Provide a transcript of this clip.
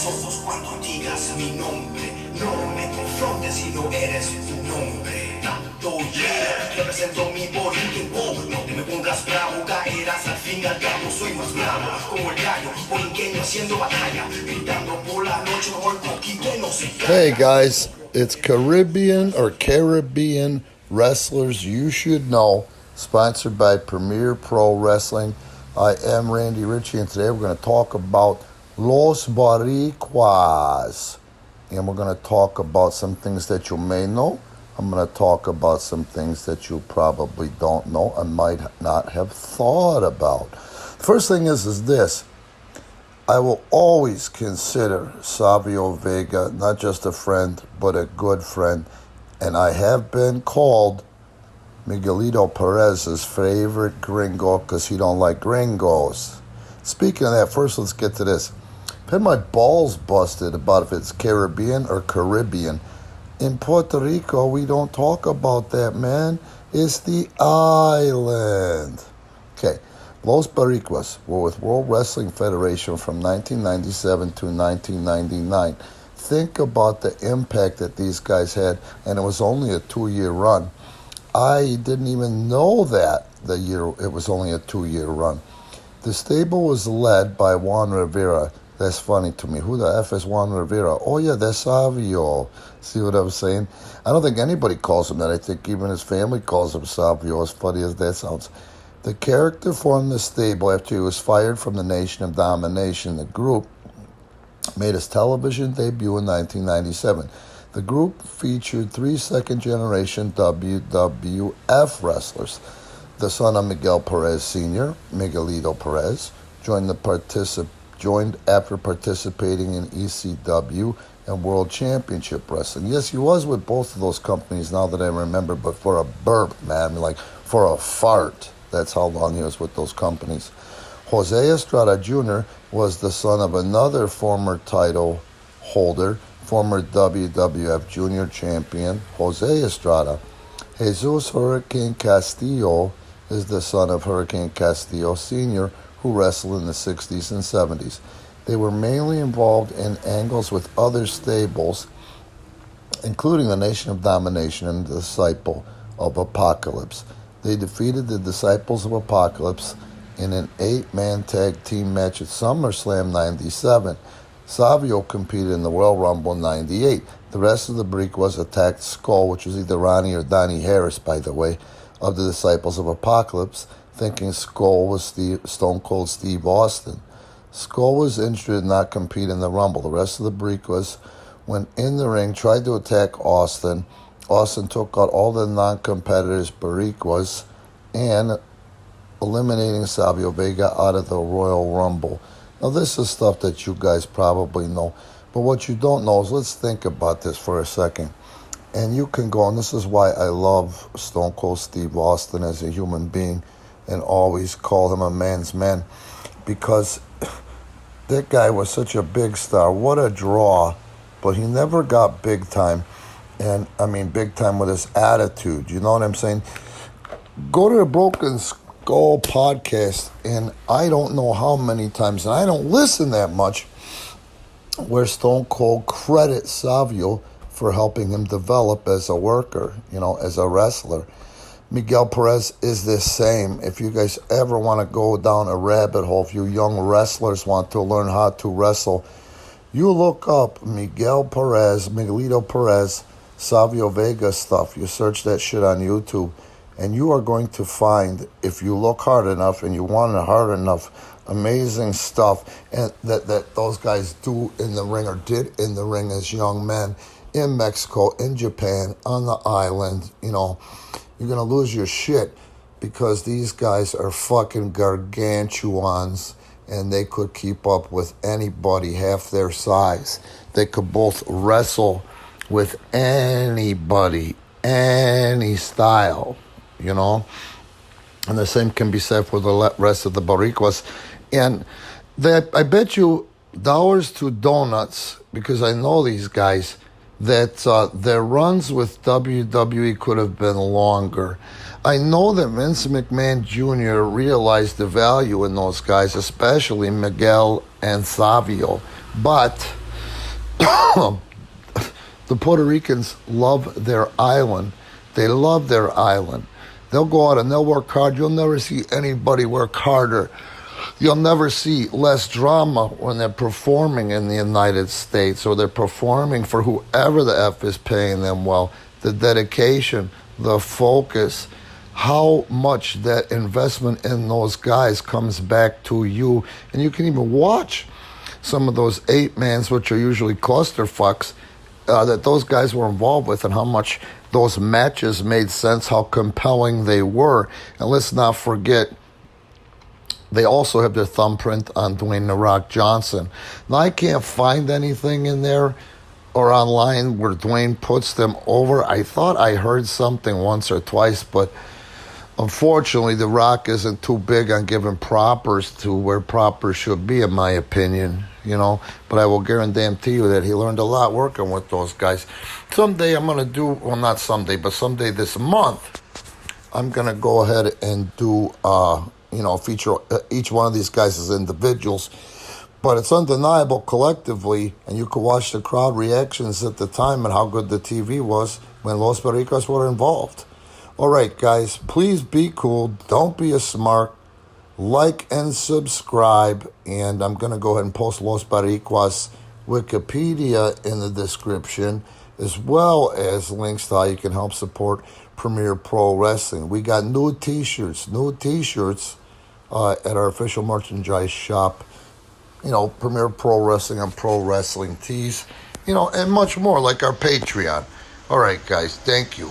los ojos cuando digas mi nombre. No me confrontes si no eres tu nombre. Tanto yeah, represento mi Boricuas. No te me pongas bravo, caerás al fin y al cabo. Soy más bravo, como el gallo boriqueño haciendo batalla, gritando por la noche, no el poquito no se calla. Hey guys, it's Caribbean Wrestlers You Should Know, sponsored by Premier Pro Wrestling. I am Randy Ritchie, and today we're going to talk about Los Boricuas. And we're going to talk about some things that you may know. I'm going to talk about some things that you probably don't know and might not have thought about. The first thing is this. I will always consider Savio Vega not just a friend, but a good friend. And I have been called Miguelito Perez's favorite gringo because he don't like gringos. Speaking of that, first let's get to this. I've had my balls busted about if it's Caribbean or Caribbean. In Puerto Rico, we don't talk about that, man. It's the island. Okay. Los Boricuas were with World Wrestling Federation from 1997 to 1999. Think about the impact that these guys had, and it was only a 2-year run. I didn't even know that it was only a 2-year run. The stable was led by Juan Rivera. That's funny to me. Who the F is Juan Rivera? Oh, yeah, that's Savio. See what I'm saying? I don't think anybody calls him that. I think even his family calls him Savio, as funny as that sounds. The character formed the stable after he was fired from the Nation of Domination. The group made his television debut in 1997. The group featured 3 second-generation WWF wrestlers. The son of Miguel Perez Sr., Miguelito Perez, joined after participating in ECW and World Championship Wrestling. Yes, he was with both of those companies now that I remember, but for a burp, man, like for a fart. That's how long he was with those companies. Jose Estrada Jr. was the son of another former title holder, former WWF Junior Champion, Jose Estrada. Jesus Hurricane Castillo is the son of Hurricane Castillo Sr., who wrestled in the 60s and 70s. They were mainly involved in angles with other stables, including the Nation of Domination and the Disciple of Apocalypse. They defeated the Disciples of Apocalypse in an 8-man tag team match at SummerSlam 97. Savio competed in the Royal Rumble 98. The rest of the Boricuas attacked Skull, which was either Ronnie or Donnie Harris, by the way, of the Disciples of Apocalypse, thinking Skull was Stone Cold Steve Austin. Skull was injured and not compete in the Rumble. The rest of the Boricuas went in the ring, tried to attack Austin. Austin took out all the non-competitors Boricuas and eliminating Savio Vega out of the Royal Rumble. Now, this is stuff that you guys probably know, but what you don't know is, let's think about this for a second. And you can go, and this is why I love Stone Cold Steve Austin as a human being and always call him a man's man, because that guy was such a big star. What a draw, but he never got big time. And I mean big time with his attitude, you know what I'm saying? Go to the Broken Skull podcast, and I don't know how many times, and I don't listen that much, where Stone Cold credits Savio for helping him develop as a worker, as a wrestler. Miguel Perez is the same. If you guys ever want to go down a rabbit hole, if you young wrestlers want to learn how to wrestle, you look up Miguelito Perez, Savio Vega stuff. You search that shit on YouTube, and you are going to find, if you look hard enough and you want it hard enough, amazing stuff and that those guys do in the ring, or did in the ring as young men in Mexico, in Japan, on the island. You're going to lose your shit, because these guys are fucking gargantuans, and they could keep up with anybody half their size. They could both wrestle with anybody, any style, And the same can be said for the rest of the Boricuas. And I bet you dollars to donuts, because I know these guys, that their runs with WWE could have been longer. I know that Vince McMahon Jr. realized the value in those guys, especially Miguel and Savio. But The Puerto Ricans love their island. They love their island. They'll go out and they'll work hard. You'll never see anybody work harder. You'll never see less drama when they're performing in the United States or they're performing for whoever the F is paying them well. The dedication, the focus, how much that investment in those guys comes back to you. And you can even watch some of those 8-mans, which are usually clusterfucks, that those guys were involved with and how much those matches made sense, how compelling they were. And let's not forget, they also have their thumbprint on Dwayne "The Rock" Johnson. Now, I can't find anything in there or online where Dwayne puts them over. I thought I heard something once or twice, but unfortunately, The Rock isn't too big on giving propers to where propers should be, in my opinion, you know. But I will guarantee you that he learned a lot working with those guys. Someday I'm going to do, well, not someday, but someday this month, I'm going to go ahead and do, feature each one of these guys as individuals. But it's undeniable collectively, and you could watch the crowd reactions at the time and how good the TV was when Los Boricuas were involved. All right, guys, please be cool. Don't be a smart. Like and subscribe. And I'm going to go ahead and post Los Boricuas Wikipedia in the description, as well as links to how you can help support Premier Pro Wrestling. We got new t-shirts at our official merchandise shop. You know, Premier Pro Wrestling and Pro Wrestling tees, and much more, like our Patreon. All right, guys, thank you.